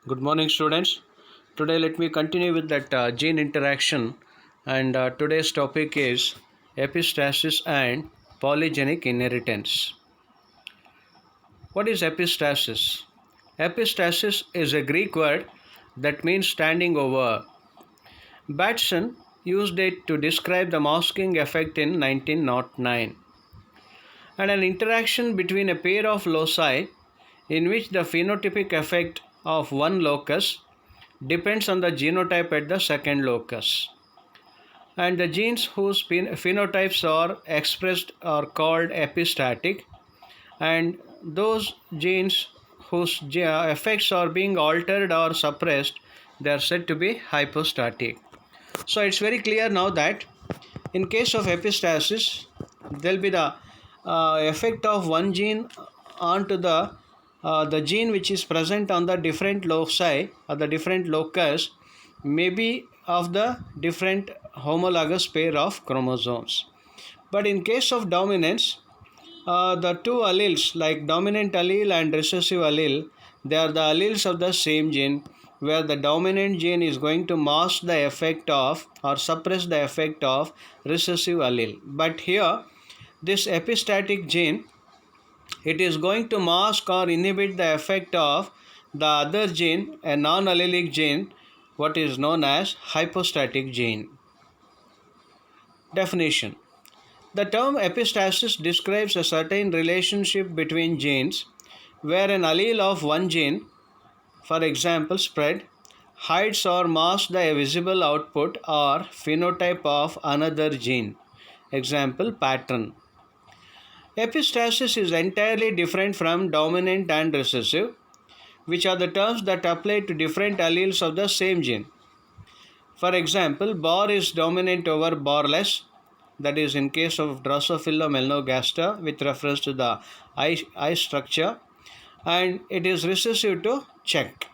Good morning, students. Today, let me continue with that gene interaction, and today's topic is epistasis and polygenic inheritance. What is epistasis? Epistasis is a Greek word that means standing over. Batson used it to describe the masking effect in 1909, and an interaction between a pair of loci in which the phenotypic effect of one locus depends on the genotype at the second locus. And the genes whose phenotypes are expressed are called epistatic, and those genes whose effects are being altered or suppressed, they are said to be hypostatic. So it's very clear now that in case of epistasis, there will be the effect of one gene onto the gene which is present on the different loci or the different locus may be of the different homologous pair of chromosomes. But in case of dominance, the two alleles like dominant allele and recessive allele, they are the alleles of the same gene, where the dominant gene is going to mask the effect of or suppress the effect of recessive allele. But here this epistatic gene, it is going to mask or inhibit the effect of the other gene, a non-allelic gene, what is known as hypostatic gene. Definition: the term epistasis describes a certain relationship between genes where an allele of one gene, for example spread, hides or masks the visible output or phenotype of another gene, example pattern. Epistasis is entirely different from dominant and recessive, which are the terms that apply to different alleles of the same gene. For example, Bar is dominant over Barless, that is in case of Drosophila melanogaster with reference to the eye structure, and it is recessive to Czech.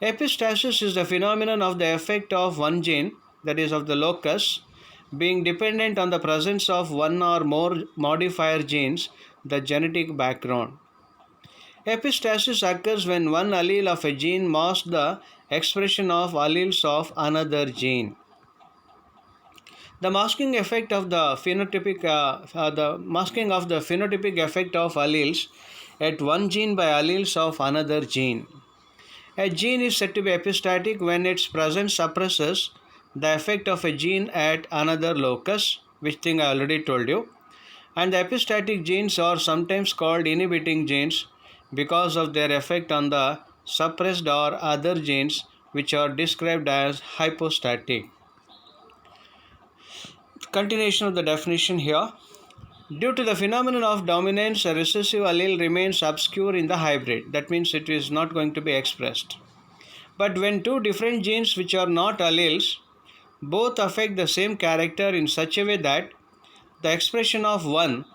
Epistasis is the phenomenon of the effect of one gene, that is of the locus, being dependent on the presence of one or more modifier genes, the genetic background. Epistasis occurs when one allele of a gene masks the expression of alleles of another gene. The masking effect of the phenotypic effect of alleles at one gene by alleles of another gene. A gene is said to be epistatic when its presence suppresses the effect of a gene at another locus, which thing I already told you. And the epistatic genes are sometimes called inhibiting genes because of their effect on the suppressed or other genes, which are described as hypostatic. Continuation of the definition here. Due to the phenomenon of dominance, a recessive allele remains obscure in the hybrid. That means it is not going to be expressed. But when two different genes which are not alleles both affect the same character in such a way that the expression of one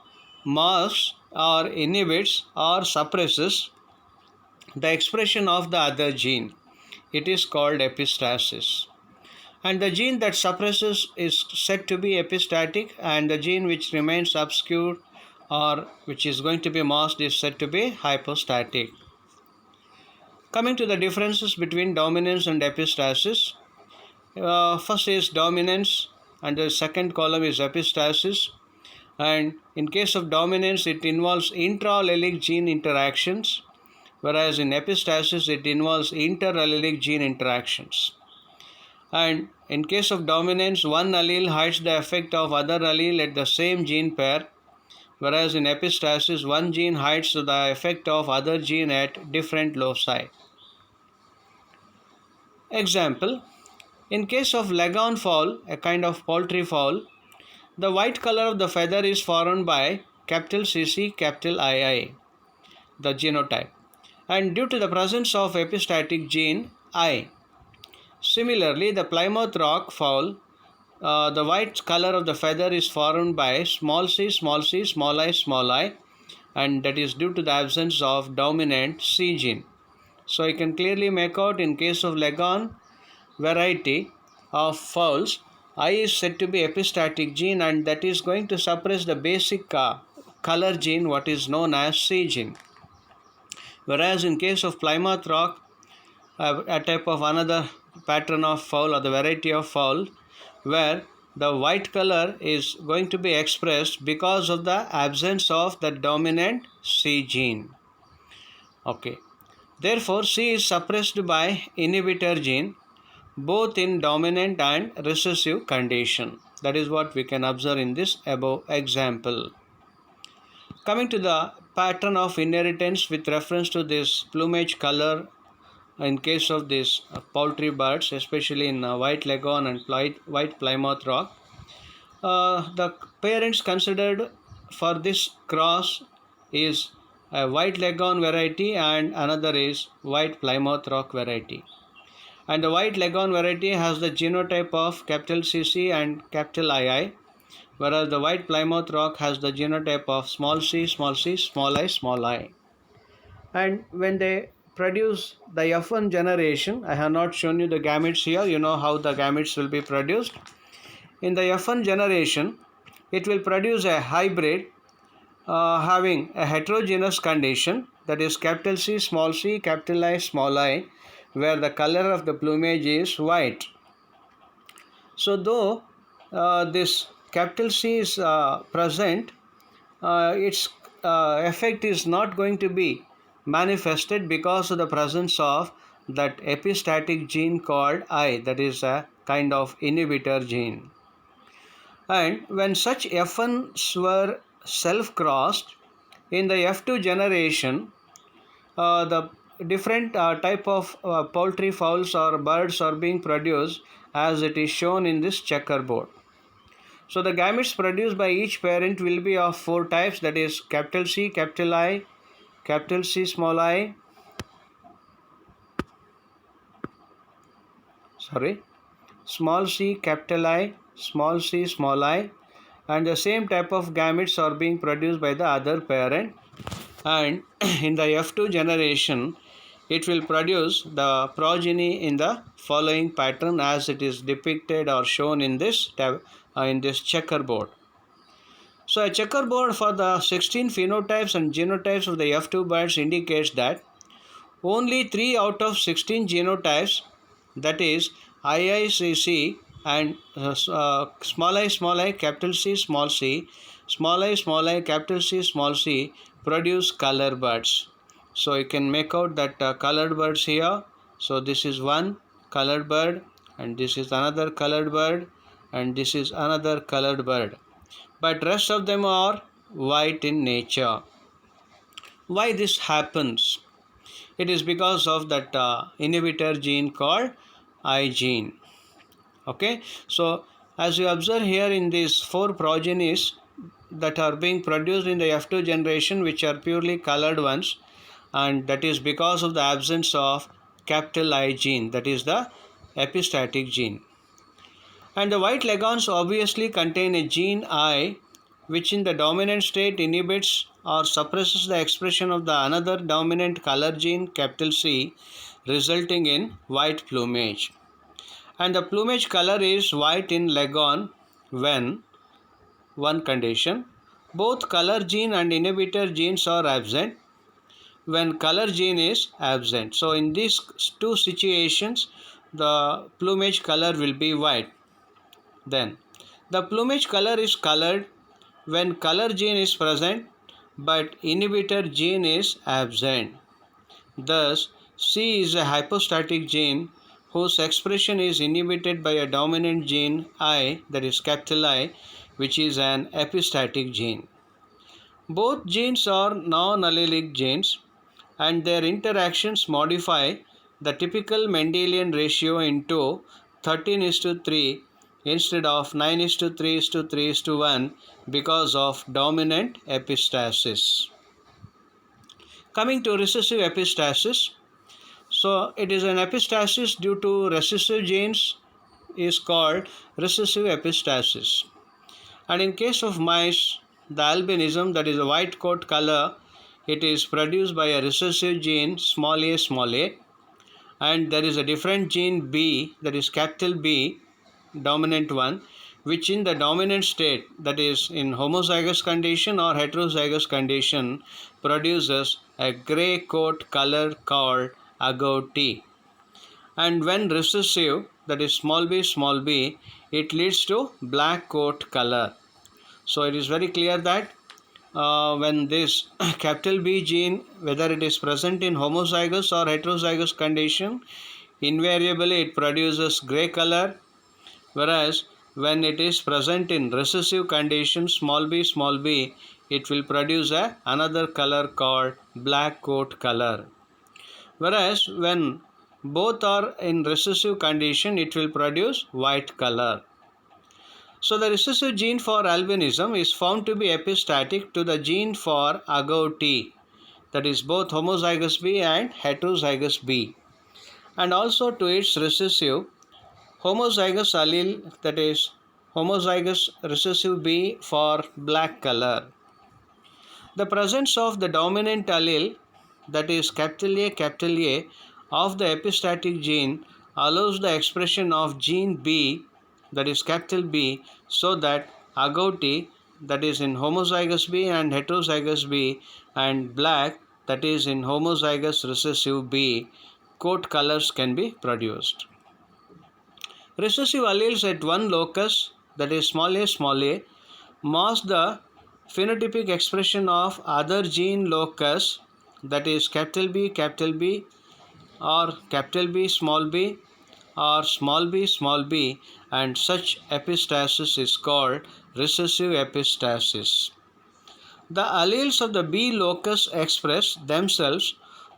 masks or inhibits or suppresses the expression of the other gene, it is called epistasis. And the gene that suppresses is said to be epistatic, and the gene which remains obscure or which is going to be masked is said to be hypostatic. Coming to the differences between dominance and epistasis, first is dominance and the second column is epistasis. And in case of dominance, it involves intra-allelic gene interactions, whereas in epistasis, it involves inter-allelic gene interactions. And in case of dominance, one allele hides the effect of other allele at the same gene pair, whereas in epistasis, one gene hides the effect of other gene at different loci. Example, in case of leghorn fowl, a kind of poultry fowl, the white color of the feather is formed by CC, II, the genotype, and due to the presence of epistatic gene I. Similarly, the Plymouth Rock fowl, the white color of the feather is formed by c, small I, and that is due to the absence of dominant C gene. So you can clearly make out in case of leghorn variety of fowls, I is said to be epistatic gene, and that is going to suppress the basic color gene, what is known as C gene. Whereas in case of Plymouth Rock, a type of another pattern of fowl or the variety of fowl where the white color is going to be expressed because of the absence of the dominant C gene. Okay. Therefore, C is suppressed by inhibitor gene both in dominant and recessive condition. That is what we can observe in this above example. Coming to the pattern of inheritance with reference to this plumage color in case of these poultry birds, especially in white leghorn and white plymouth rock, the parents considered for this cross is a white leghorn variety and another is white plymouth rock variety. And the white leghorn variety has the genotype of capital CC and capital II, whereas the white plymouth rock has the genotype of small c, small i, small I. And when they produce the F1 generation, I have not shown you the gametes here, you know how the gametes will be produced. In the F1 generation, it will produce a hybrid having a heterogeneous condition, that is capital C, capital I, small I, where the color of the plumage is white. So though this capital C is present, its effect is not going to be manifested because of the presence of that epistatic gene called I, that is a kind of inhibitor gene. And when such F1s were self-crossed, in the F2 generation, the different type of poultry fowls or birds are being produced as it is shown in this checkerboard. So the gametes produced by each parent will be of four types, that is capital C, capital I, capital C, small I, small c, capital I, small c, small I, and the same type of gametes are being produced by the other parent. And in the F2 generation, it will produce the progeny in the following pattern as it is depicted or shown in this checkerboard. So a checkerboard for the 16 phenotypes and genotypes of the F2 birds indicates that only 3 out of 16 genotypes, that is IICC and small I, capital C, small I, capital C, small c, produce color birds. So you can make out that colored birds here. So this is one colored bird and this is another colored bird and this is another colored bird. But rest of them are white in nature. Why this happens? It is because of that inhibitor gene called I gene. Okay, so as you observe here in these four progenies that are being produced in the F2 generation, which are purely colored ones, and that is because of the absence of capital I gene, that is the epistatic gene. And the white leghorns obviously contain a gene I, which in the dominant state inhibits or suppresses the expression of the another dominant color gene, capital C, resulting in white plumage. And the plumage color is white in leghorn when one condition, both color gene and inhibitor genes are absent, when color gene is absent. So in these two situations, the plumage color will be white. Then the plumage color is colored when color gene is present but inhibitor gene is absent. Thus, C is a hypostatic gene whose expression is inhibited by a dominant gene I, that is capital I, which is an epistatic gene. Both genes are non-allelic genes and their interactions modify the typical Mendelian ratio into 13:3 instead of 9:3:3:1 because of dominant epistasis. Coming to recessive epistasis, so it is an epistasis due to recessive genes is called recessive epistasis. And in case of mice, the albinism, that is a white coat color, it is produced by a recessive gene small a, and there is a different gene B, that is capital B, dominant one, which in the dominant state, that is in homozygous condition or heterozygous condition, produces a grey coat color called agouti. and when recessive, that is small b, it leads to black coat color. So it is very clear that when this capital B gene, whether it is present in homozygous or heterozygous condition, invariably it produces gray color, whereas when it is present in recessive condition, small b, it will produce another color called black coat color. Whereas when both are in recessive condition, it will produce white color. So the recessive gene for albinism is found to be epistatic to the gene for agouti, that is both homozygous B and heterozygous B, and also to its recessive homozygous allele, that is homozygous recessive B for black color. The presence of the dominant allele, that is A of the epistatic gene allows the expression of gene B, that is capital B, so that agouti, that is in homozygous B and heterozygous B, and black, that is in homozygous recessive B, coat colors can be produced. Recessive alleles at one locus, that is small a, mask the phenotypic expression of other gene locus, that is capital B, or capital B, or small b, and such epistasis is called recessive epistasis. The alleles of the B locus express themselves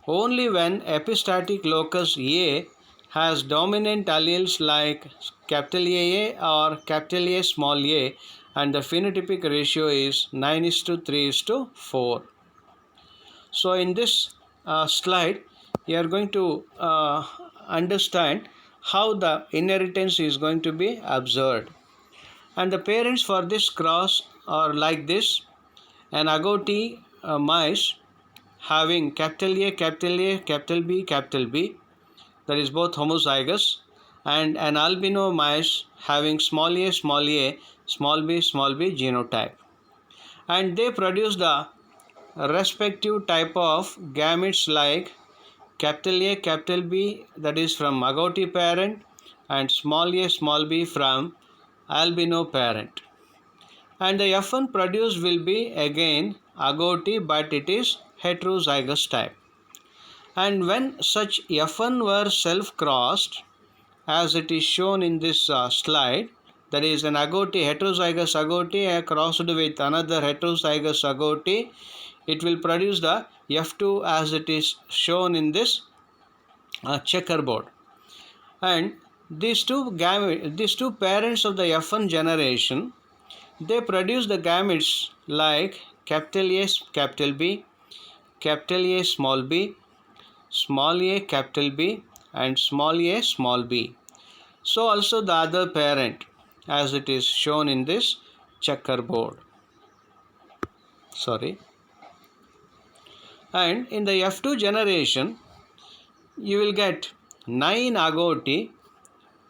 only when epistatic locus A has dominant alleles like capital AA or capital A small a, and the phenotypic ratio is 9:3:4. So in this slide, you are going to understand how the inheritance is going to be observed. And the parents for this cross are like this: an agouti mice having capital A, capital B, that is both homozygous, and an albino mice having small a, small b genotype, and they produce the respective type of gametes like capital A, capital B, that is from agouti parent, and small a, small b from albino parent. And the F1 produced will be again agouti, but it is heterozygous type. And when such F1 were self-crossed, as it is shown in this slide, that is an agouti, heterozygous agouti crossed with another heterozygous agouti, it will produce the F2 as it is shown in this checkerboard. And these two parents of the F1 generation, they produce the gametes like capital A, capital B, capital A small b, small a capital B, and small a small b. So also the other parent as it is shown in this checkerboard. And in the F2 generation, you will get 9 agouti,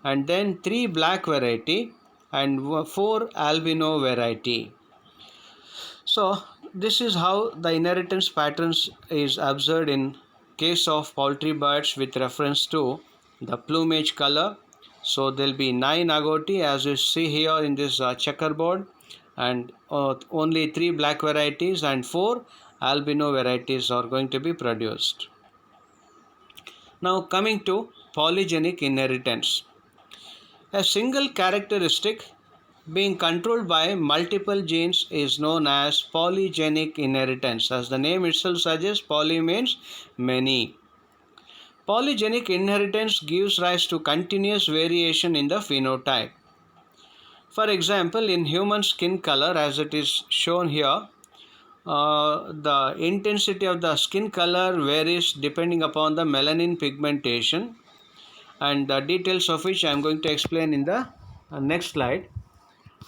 and then 3 black variety and 4 albino variety. So this is how the inheritance patterns is observed in case of poultry birds with reference to the plumage color. So there will be 9 agouti as you see here in this checkerboard, and only 3 black varieties and 4 albino varieties are going to be produced. Now coming to polygenic inheritance. A single characteristic being controlled by multiple genes is known as polygenic inheritance. As the name itself suggests, poly means many. Polygenic inheritance gives rise to continuous variation in the phenotype. For example, in human skin color, as it is shown here, the intensity of the skin color varies depending upon the melanin pigmentation, and the details of which I am going to explain in the next slide.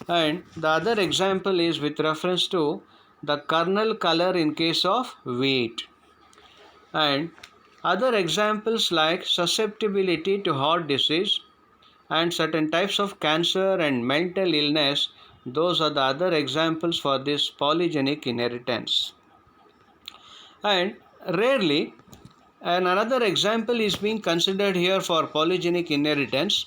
And the other example is with reference to the kernel color in case of wheat. And other examples like susceptibility to heart disease and certain types of cancer and mental illness, those are the other examples for this polygenic inheritance. And rarely And another example is being considered here for polygenic inheritance.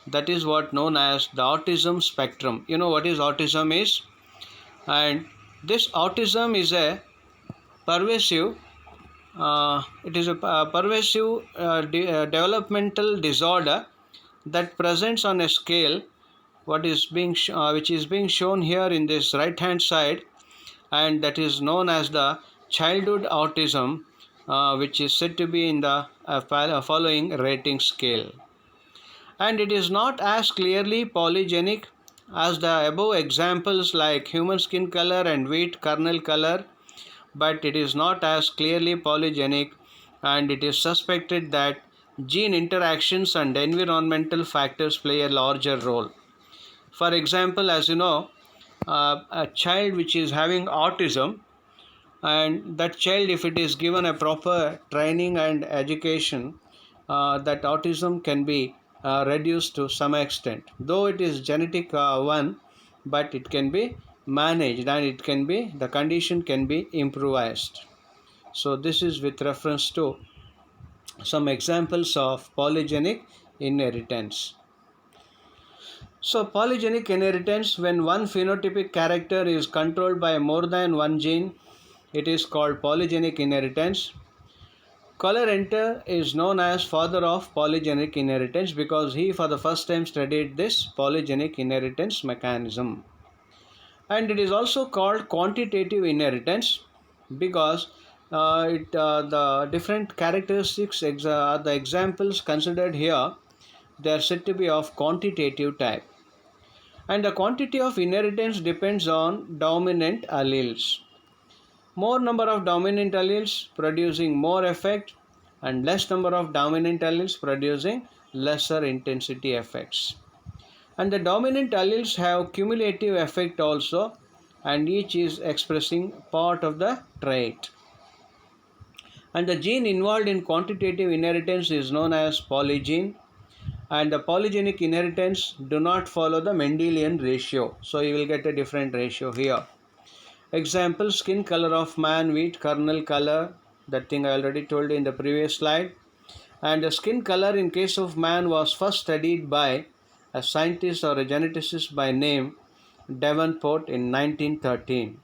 That is what known as the autism spectrum. You know what is autism is? And this autism is a pervasive pervasive developmental disorder that presents on a scale which is being shown here in this right hand side, and that is known as the childhood autism, which is said to be in the following rating scale. And it is not as clearly polygenic as the above examples like human skin color and wheat kernel color, but it is not as clearly polygenic, and it is suspected that gene interactions and environmental factors play a larger role. For example, as you know, a child which is having autism, and that child, if it is given a proper training and education, that autism can be reduced to some extent, though it is genetic one, but it can be managed, and the condition can be improvised. So this is with reference to some examples of polygenic inheritance. So polygenic inheritance, when one phenotypic character is controlled by more than one gene, it is called polygenic inheritance. Colorenter is known as father of polygenic inheritance because he for the first time studied this polygenic inheritance mechanism. And it is also called quantitative inheritance because the different characteristics, the examples considered here, they are said to be of quantitative type. And the quantity of inheritance depends on dominant alleles. More number of dominant alleles producing more effect, and less number of dominant alleles producing lesser intensity effects. And the dominant alleles have cumulative effect also, and each is expressing part of the trait. And the gene involved in quantitative inheritance is known as polygene, and the polygenic inheritance do not follow the Mendelian ratio, so you will get a different ratio here. Example, skin color of man, wheat kernel color, that thing I already told you in the previous slide. And the skin color in case of man was first studied by a scientist or a geneticist by name Davenport in 1913.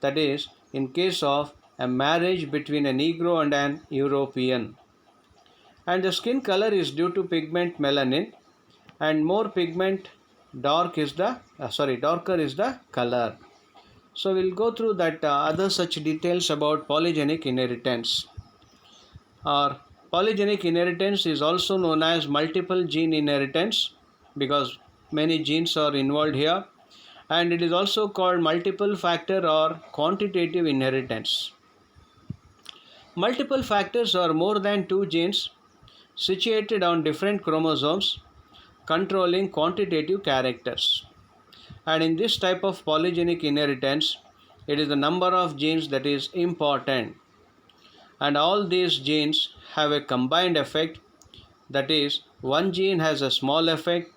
That is, in case of a marriage between a Negro and an European. And the skin color is due to pigment melanin, and more pigment darker is the color. So we'll go through that other such details about polygenic inheritance. Or polygenic inheritance is also known as multiple gene inheritance because many genes are involved here, and it is also called multiple factor or quantitative inheritance. Multiple factors are more than two genes situated on different chromosomes controlling quantitative characters. And in this type of polygenic inheritance, it is the number of genes that is important, and all these genes have a combined effect. That is, one gene has a small effect,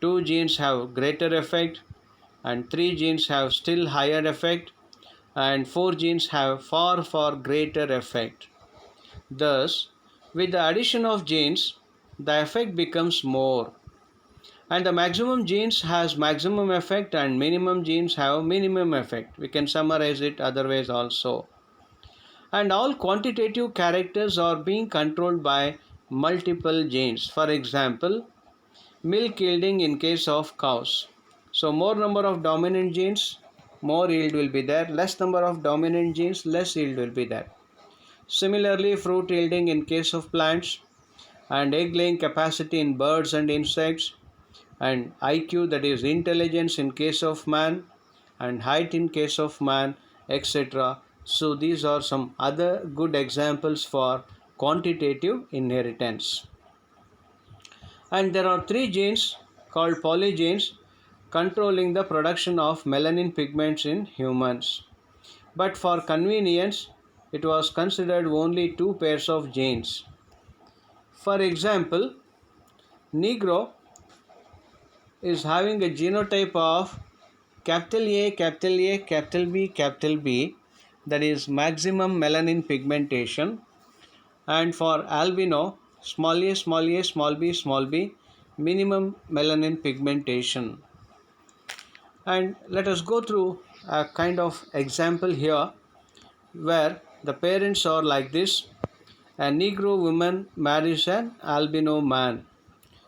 two genes have greater effect, and three genes have still higher effect, and four genes have far greater effect. Thus, with the addition of genes, the effect becomes more, and the maximum genes has maximum effect and minimum genes have minimum effect. We can summarize it other ways also. And all quantitative characters are being controlled by multiple genes. For example, milk yielding in case of cows. So more number of dominant genes, more yield will be there. Less number of dominant genes, less yield will be there. Similarly, fruit yielding in case of plants, and egg laying capacity in birds and insects, and IQ, that is intelligence, in case of man, and height in case of man, etc. So these are some other good examples for quantitative inheritance. And there are three genes called polygenes controlling the production of melanin pigments in humans. But for convenience, it was considered only two pairs of genes. For example, Negro is having a genotype of A, B, that is maximum melanin pigmentation, And for albino, small a, small b, minimum melanin pigmentation. And let us go through a kind of example here where the parents are like this. A Negro woman marries an albino man.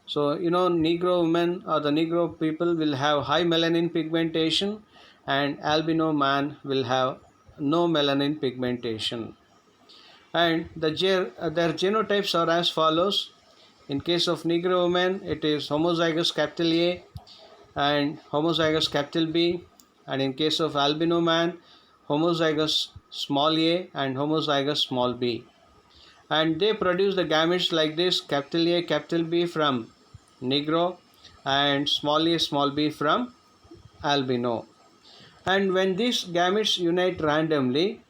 So, Negro women or the Negro people will have high melanin pigmentation, and albino man will have no melanin pigmentation. And their genotypes are as follows. In case of Negro women, it is homozygous capital A and homozygous capital B. And in case of albino man, homozygous small a and homozygous small b. And they produce the gametes like this: capital A, capital B from Negro, and small b from albino. And when these gametes unite randomly,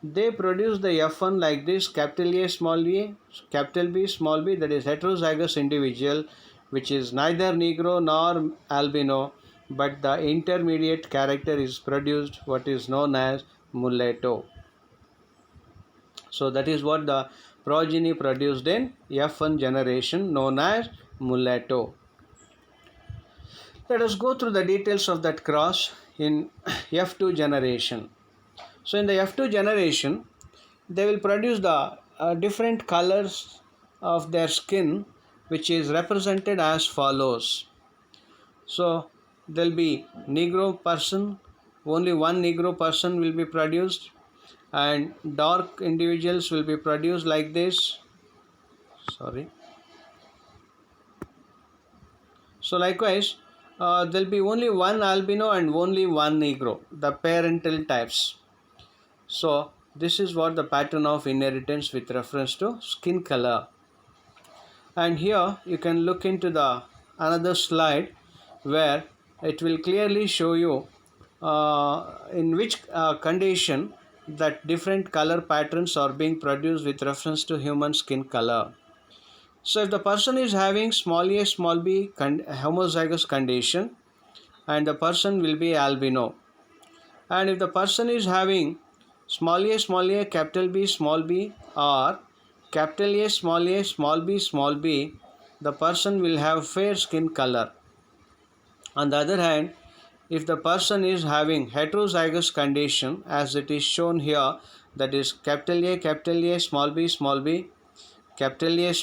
they produce the F1 like this: capital A, small a, capital B, small b, that is heterozygous individual, which is neither Negro nor albino, but the intermediate character is produced, what is known as mulatto. So that is what the progeny produced in F1 generation, known as mulatto. Let us go through the details of that cross in F2 generation. So in the F2 generation, they will produce the different colors of their skin, which is represented as follows. So there will be Negro person, only one Negro person will be produced, and dark individuals will be produced like this. So likewise, there will be only one albino and only one Negro, the parental types. So this is what the pattern of inheritance with reference to skin color. And here you can look into the another slide where it will clearly show you in which condition that different color patterns are being produced with reference to human skin color. So if the person is having small a, small b homozygous condition, and the person will be albino. And if the person is having small a, capital B, small b, or capital A, small b, the person will have fair skin color. On the other hand, if the person is having heterozygous condition, as it is shown here, that is capital A, small b, capital A,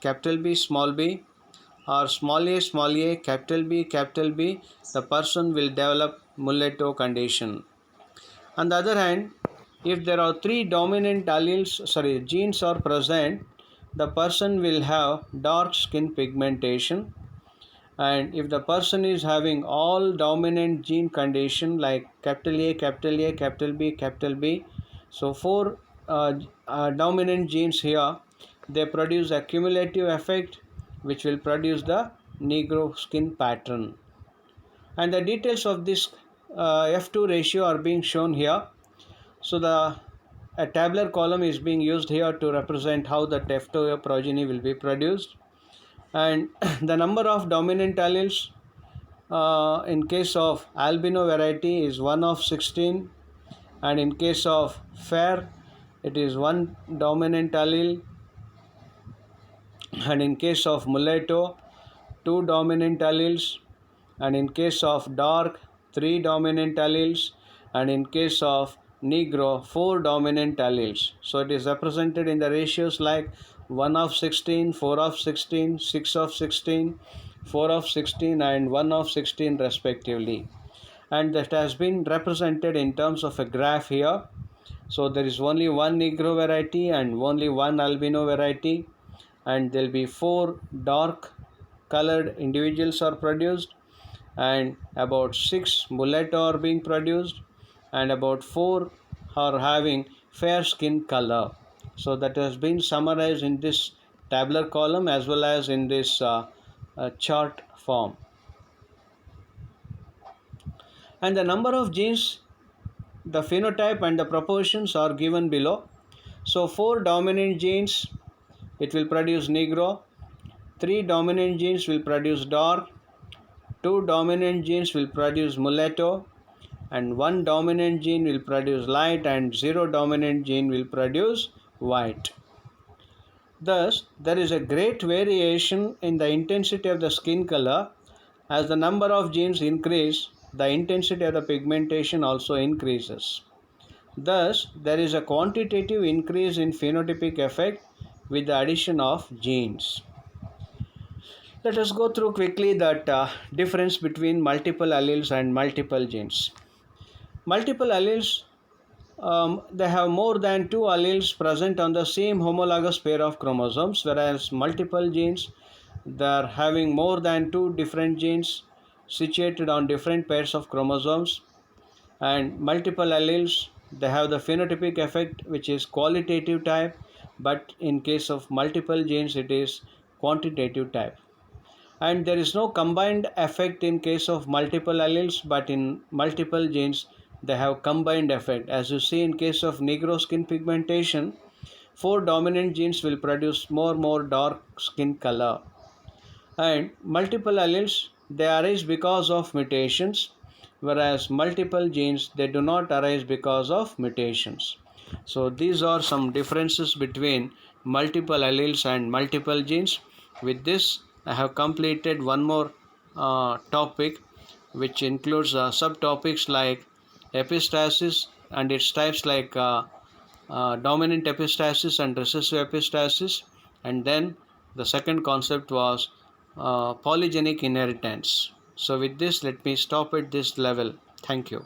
capital B, small b, or small a, capital B, the person will develop mulatto condition. On the other hand, if there are three dominant genes are present, the person will have dark skin pigmentation. And if the person is having all dominant gene condition like capital A, capital B, so four dominant genes here, they produce a cumulative effect which will produce the Negro skin pattern. And the details of this F2 ratio are being shown here. So a tabular column is being used here to represent how the F2 progeny will be produced. And the number of dominant alleles in case of albino variety is 1 of 16, and in case of fair it is 1 dominant allele, and in case of mulatto 2 dominant alleles, and in case of dark 3 dominant alleles, and in case of Negro 4 dominant alleles. So it is represented in the ratios like 1 of 16, 4 of 16, 6 of 16, 4 of 16, and 1 of 16 respectively. And that has been represented in terms of a graph here. So there is only one Negro variety and only one albino variety, and there will be 4 dark colored individuals are produced, and about 6 mulatto are being produced, and about 4 are having fair skin color. So that has been summarized in this tabular column as well as in this chart form. And the number of genes, the phenotype and the proportions are given below. So 4 dominant genes, it will produce Negro, 3 dominant genes will produce dark, 2 dominant genes will produce mulatto, and one dominant gene will produce light and zero dominant gene will produce white. Thus, there is a great variation in the intensity of the skin color. As the number of genes increase, the intensity of the pigmentation also increases. Thus, there is a quantitative increase in phenotypic effect with the addition of genes. Let us go through quickly that difference between multiple alleles and multiple genes. Multiple alleles, they have more than two alleles present on the same homologous pair of chromosomes, whereas multiple genes, they are having more than two different genes situated on different pairs of chromosomes. And multiple alleles, they have the phenotypic effect which is qualitative type, but in case of multiple genes it is quantitative type. And there is no combined effect in case of multiple alleles, but in multiple genes they have combined effect. As you see, in case of negro skin pigmentation, 4 dominant genes will produce more dark skin color, and multiple alleles, they arise because of mutations, whereas multiple genes, they do not arise because of mutations. So these are some differences between multiple alleles and multiple genes. With this, I have completed one more topic, which includes subtopics like epistasis and its types like dominant epistasis and recessive epistasis. And then the second concept was polygenic inheritance. So with this, let me stop at this level. Thank you.